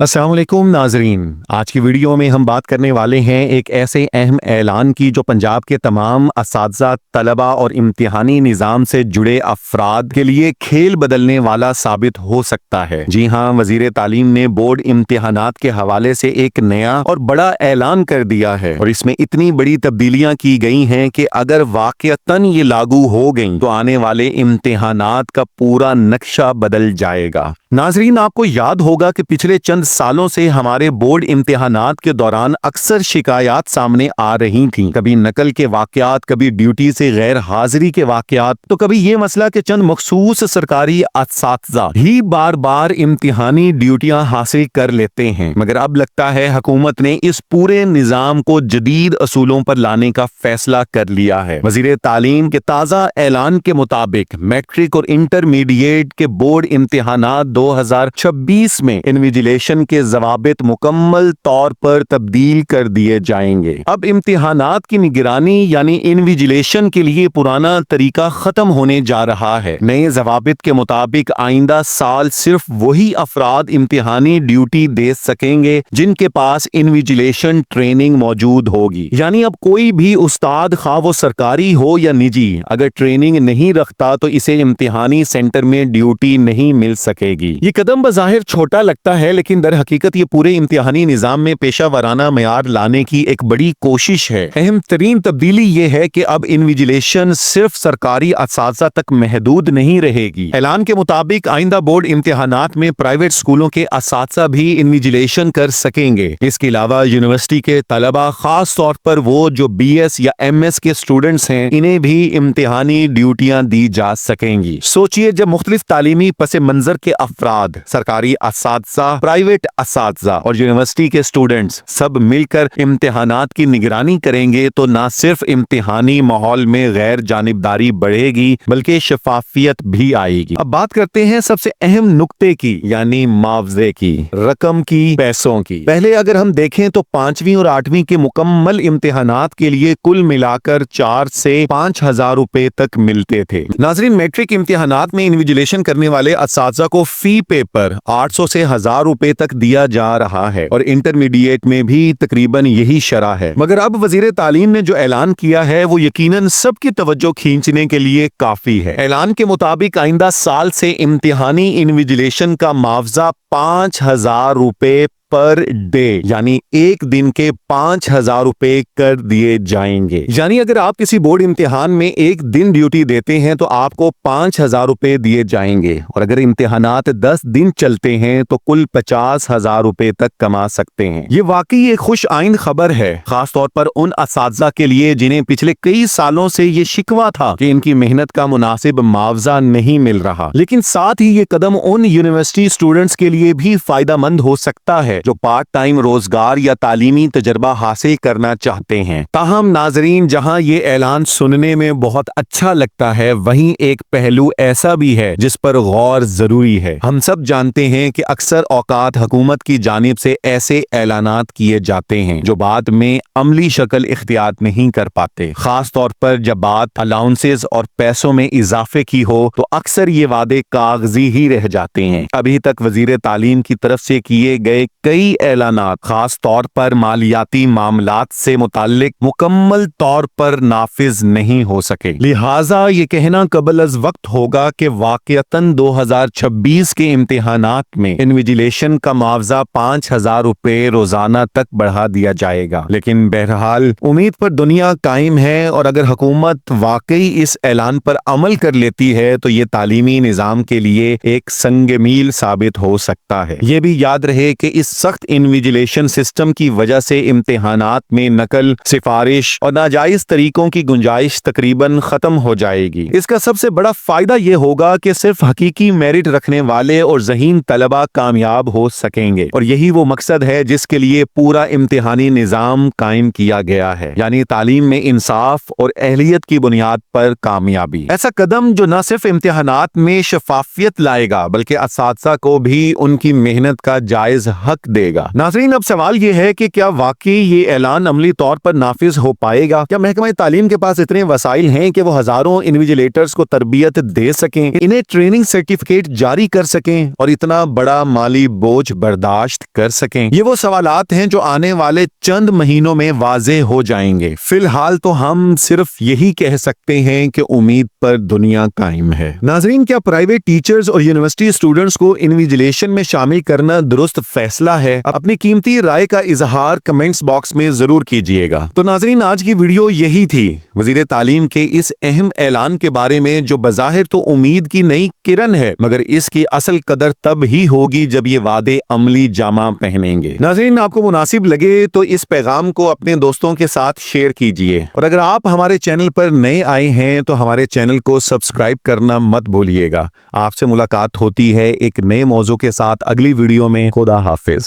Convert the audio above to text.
अस्सलाम वालेकुम नाजरीन। आज की वीडियो में हम बात करने वाले हैं एक ऐसे अहम ऐलान की जो पंजाब के तमाम असातिज़ा, तलबा और इम्तिहानी निज़ाम से जुड़े अफराद के लिए खेल बदलने वाला साबित हो सकता है। जी हाँ, वज़ीर तालीम ने बोर्ड इम्तिहानात के हवाले से एक नया और बड़ा ऐलान कर दिया है और इसमें इतनी बड़ी तब्दीलियां की गई हैं कि अगर वाक़अतन ये लागू हो गई तो आने वाले इम्तिहानात का पूरा नक्शा बदल जाएगा। नाजरीन, आपको याद होगा कि पिछले चंद सालों से हमारे बोर्ड इम्तिहानात के दौरान अक्सर शिकायत सामने आ रही थीं। कभी नकल के वाकयात, कभी ड्यूटी से गैर हाजिरी के वाकयात, तो कभी ये मसला कि चंद मखसूस सरकारी असातिज़ा ही बार बार इम्तिहानी ड्यूटियां हासिल कर लेते हैं। मगर अब लगता है हुकूमत ने इस पूरे निज़ाम को जदीद असूलों पर लाने का फैसला कर लिया है। वज़ीर तालीम के ताज़ा ऐलान के मुताबिक मैट्रिक और इंटरमीडिएट के बोर्ड इम्तिहानात 2026 में इन्विजिलेशन के ज़वाबित मुकम्मल तौर पर तब्दील कर दिए जाएंगे। अब इम्तिहानात की निगरानी यानी इन्विजिलेशन के लिए पुराना तरीका खत्म होने जा रहा है। नए ज़वाबित के मुताबिक आइंदा साल सिर्फ वही अफराद इम्तिहानी ड्यूटी दे सकेंगे जिनके पास इन्विजिलेशन ट्रेनिंग मौजूद होगी। यानी अब कोई भी उस्ताद, खा वो सरकारी हो या निजी, अगर ट्रेनिंग नहीं रखता तो इसे इम्तिहानी सेंटर में ड्यूटी नहीं मिल सकेगी। ये कदम बज़ाहिर छोटा लगता है, लेकिन दर हकीकत ये पूरे इम्तिहानी निज़ाम में पेशा वराना मयार लाने की एक बड़ी कोशिश है। अहम तरीन तब्दीली ये है कि अब इन्विजिलेशन सिर्फ सरकारी असातिज़ा तक महदूद नहीं रहेगी। ऐलान के मुताबिक आइंदा बोर्ड इम्तिहानात में प्राइवेट स्कूलों के असातिज़ा भी इन्विजिलेशन कर सकेंगे। इसके अलावा यूनिवर्सिटी के तलबा, खास तौर पर वो जो BS या MS के स्टूडेंट्स हैं, इन्हें भी इम्तिहानी ड्यूटियां दी जा सकेंगी। सोचिए, जब मुख्तलिफ तालीमी पस मंजर के अफराद, सरकारी असातिज़ा, प्राइवेट असातिज़ा और यूनिवर्सिटी के स्टूडेंट्स सब मिलकर इम्तिहानात की निगरानी करेंगे तो न सिर्फ इम्तिहानी माहौल में गैर जानिबदारी बढ़ेगी बल्कि शफाफियत भी आएगी। अब बात करते हैं सबसे अहम नुक्ते की, यानी मुआवजे की, रकम की, पैसों की। पहले अगर हम देखें तो 5वीं और 8वीं के मुकम्मल इम्तिहानात के लिए कुल मिलाकर 4 से 5,000 रुपए तक मिलते थे। नाज़रीन, मैट्रिक इम्तिहानात में इन्विजिलेशन करने वाले असातिज़ा को फी पेपर 800 से 1,000 रुपए तक दिया जा रहा है और इंटरमीडिएट में भी तकरीबन यही शरह है। मगर अब वज़ीर तालीम ने जो ऐलान किया है वो यकीनन सबकी तवज्जो खींचने के लिए काफी है। ऐलान के मुताबिक आइंदा साल से इम्तिहानी इन्विजिलेशन का मुआवजा 5,000 रुपए पर डे, यानी एक दिन के 5,000 रुपए कर दिए जाएंगे। यानी अगर आप किसी बोर्ड इम्तिहान में एक दिन ड्यूटी देते हैं तो आपको 5,000 रुपए दिए जाएंगे और अगर इम्तिहानात 10 दिन चलते हैं तो कुल 50,000 रुपए तक कमा सकते हैं। ये वाकई एक खुश आइंद खबर है, खास तौर पर उन असातिज़ा के लिए जिन्हें पिछले कई सालों से ये शिकवा था कि इनकी मेहनत का मुनासिब मुआवजा नहीं मिल रहा। लेकिन साथ ही ये कदम उन यूनिवर्सिटी स्टूडेंट्स के लिए भी फायदा मंद हो सकता है जो पार्ट टाइम रोजगार या तालीमी तजर्बा हासिल करना चाहते हैं। ताहम नाजरीन, जहां ये ऐलान सुनने में बहुत अच्छा लगता है, वहीं एक पहलू ऐसा भी है जिस पर गौर जरूरी है। हम सब जानते हैं कि अक्सर औकात हुकूमत की जानिब से ऐसे ऐलानात किए जाते हैं जो बाद में अमली शक्ल इख्तियार नहीं कर पाते। खास तौर पर जब बात अलाउंसेस और पैसों में इजाफे की हो तो अक्सर ये वादे कागजी ही रह जाते हैं। अभी तक वजीर तालीम की तरफ से किए गए कई ऐलानात खास तौर पर मालियाती मामलात से मुताल्लिक मुकम्मल तौर पर नाफिज नहीं हो सके। लिहाजा ये कहना कबल अज वक्त होगा कि वाकईतन 2026 के इम्तिहानात में इन्विजिलेशन का मुआवजा 5,000 रुपए रोजाना तक बढ़ा दिया जाएगा। लेकिन बहरहाल उम्मीद पर दुनिया कायम है और अगर हुकूमत वाकई इस ऐलान पर अमल कर लेती है तो ये तालीमी निज़ाम के लिए एक संग मील साबित हो सकता है। ये भी याद रहे कि इस सख्त इन्विजिलेशन सिस्टम की वजह से इम्तिहानात में नकल, सिफारिश और नाजायज तरीकों की गुंजाइश तकरीबन खत्म हो जाएगी। इसका सबसे बड़ा फायदा ये होगा कि सिर्फ हकीकी मेरिट रखने वाले और ज़हीन तलबा कामयाब हो सकेंगे और यही वो मकसद है जिसके लिए पूरा इम्तिहानी निज़ाम कायम किया गया है, यानी तालीम में इंसाफ और अहलियत की बुनियाद पर कामयाबी। ऐसा कदम जो न सिर्फ इम्तिहानात में शफाफियत लाएगा बल्कि असातिज़ा को भी उनकी मेहनत का जायज हक हक देगा। नाज़रीन, अब सवाल ये है कि क्या वाकई ये ऐलान अमली तौर पर नाफिज हो पाएगा? क्या महकमा तालीम के पास इतने वसाइल हैं कि वो हजारों इन्विजिलेटर्स को तरबियत दे सकें, इन्हें ट्रेनिंग सर्टिफिकेट जारी कर सकें और इतना बड़ा माली बोझ बर्दाश्त कर सकें? ये वो सवालात हैं जो आने वाले चंद महीनों में वाज़ेह हो जाएंगे। फिलहाल तो हम सिर्फ यही कह सकते हैं कि उम्मीद पर दुनिया कायम है। नाज़रीन, क्या प्राइवेट टीचर्स और यूनिवर्सिटी स्टूडेंट्स को इन्विजिलेशन में शामिल करना दुरुस्त फैसला है? अपनी कीमती राय का इजहार कमेंट्स बॉक्स में जरूर कीजिएगा। तो नाज़रीन, आज की वीडियो यही थी वज़ीर तालीम के इस अहम ऐलान के बारे में, जो बज़ाहिर तो उम्मीद की नई किरण है, मगर इसकी असल कदर तब ही होगी जब ये वादे अमली जामा पहनेंगे। नाज़रीन, आपको मुनासिब लगे तो इस पैगाम को अपने दोस्तों के साथ शेयर कीजिए, और अगर आप हमारे चैनल पर नए आए हैं तो हमारे चैनल को सब्सक्राइब करना मत भूलिएगा। आपसे मुलाकात होती है एक नए मौजू के साथ अगली वीडियो में। खुदा हाफिज।